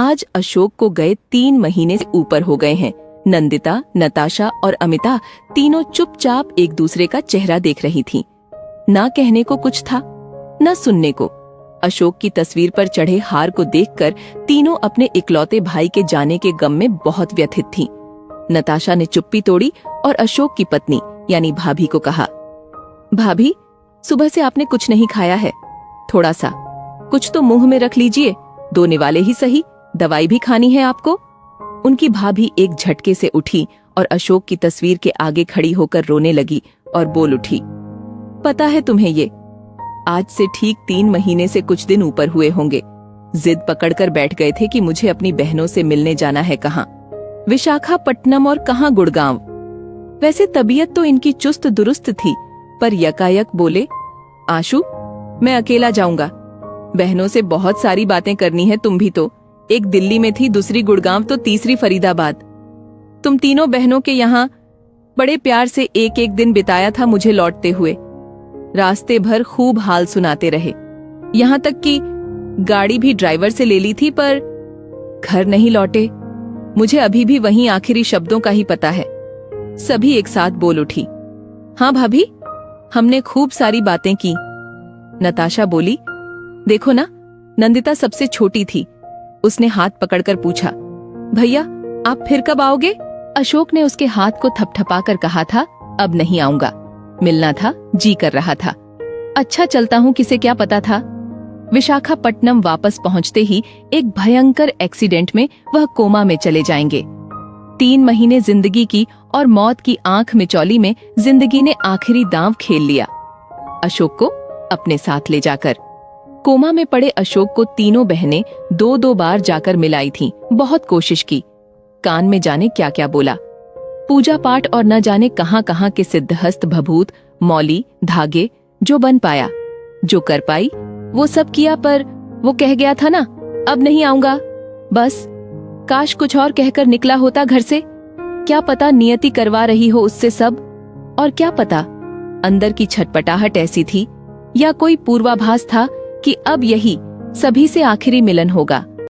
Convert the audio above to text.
आज अशोक को गए 3 महीने से ऊपर हो गए हैं। नंदिता, नताशा और अमिता तीनों चुपचाप एक दूसरे का चेहरा देख रही थीं। ना कहने को कुछ था, न सुनने को। अशोक की तस्वीर पर चढ़े हार को देखकर तीनों अपने इकलौते भाई के जाने के गम में बहुत व्यथित थीं। नताशा ने चुप्पी तोड़ी और अशोक की पत्नी यानी भाभी को कहा, भाभी, सुबह से आपने कुछ नहीं खाया है, थोड़ा सा कुछ तो मुंह में रख लीजिए, 2 निवाले ही सही, दवाई भी खानी है आपको। उनकी भाभी एक झटके से उठी और अशोक की तस्वीर के आगे खड़ी होकर रोने लगी और बोल उठी, पता है तुम्हें ये आज से ठीक 3 महीने से कुछ दिन ऊपर हुए होंगे, जिद पकड़कर बैठ गए थे कि मुझे अपनी बहनों से मिलने जाना है। कहाँ विशाखापट्टनम और कहाँ गुड़गांव। वैसे तबीयत तो इनकी चुस्त दुरुस्त थी, पर यकायक बोले, आशु, मैं अकेला जाऊंगा, बहनों से बहुत सारी बातें करनी है। तुम भी तो, एक दिल्ली में थी, दूसरी गुड़गांव तो तीसरी फरीदाबाद। तुम तीनों बहनों के यहाँ बड़े प्यार से एक एक दिन बिताया था मुझे लौटते हुए। रास्ते भर खूब हाल सुनाते रहे, यहाँ तक कि गाड़ी भी ड्राइवर से ले ली थी, पर घर नहीं लौटे। मुझे अभी भी वहीं आखिरी शब्दों का ही पता है। सभी एक साथ बोल उठी, हाँ भाभी, हमने खूब सारी बातें की। नताशा बोली, देखो ना, नंदिता सबसे छोटी थी। उसने हाथ पकड़कर पूछा, भैया आप फिर कब आओगे? अशोक ने उसके हाथ को थपथपाकर कहा था, अब नहीं आऊंगा, मिलना था, जी कर रहा था। अच्छा चलता हूँ, किसे क्या पता था। विशाखापट्टनम वापस पहुंचते ही एक भयंकर एक्सीडेंट में वह कोमा में चले जाएंगे। 3 महीने जिंदगी की और मौत की आंख मिचौली में जिंदगी ने आखिरी दांव खेल लिया, अशोक को अपने साथ ले जाकर। कोमा में पड़े अशोक को तीनों बहनें 2-2 बार जाकर मिलाई थीं। बहुत कोशिश की, कान में जाने क्या क्या बोला, पूजा पाठ और न जाने कहां कहां के सिद्धहस्त, भभूत, मौली, धागे, जो बन पाया, जो कर पाई वो सब किया, पर वो कह गया था ना, अब नहीं आऊंगा। बस काश कुछ और कहकर निकला होता घर से। क्या पता नियति करवा रही हो उससे सब, और क्या पता अंदर की छटपटाहट ऐसी थी या कोई पूर्वाभास था कि अब यही सभी से आखिरी मिलन होगा।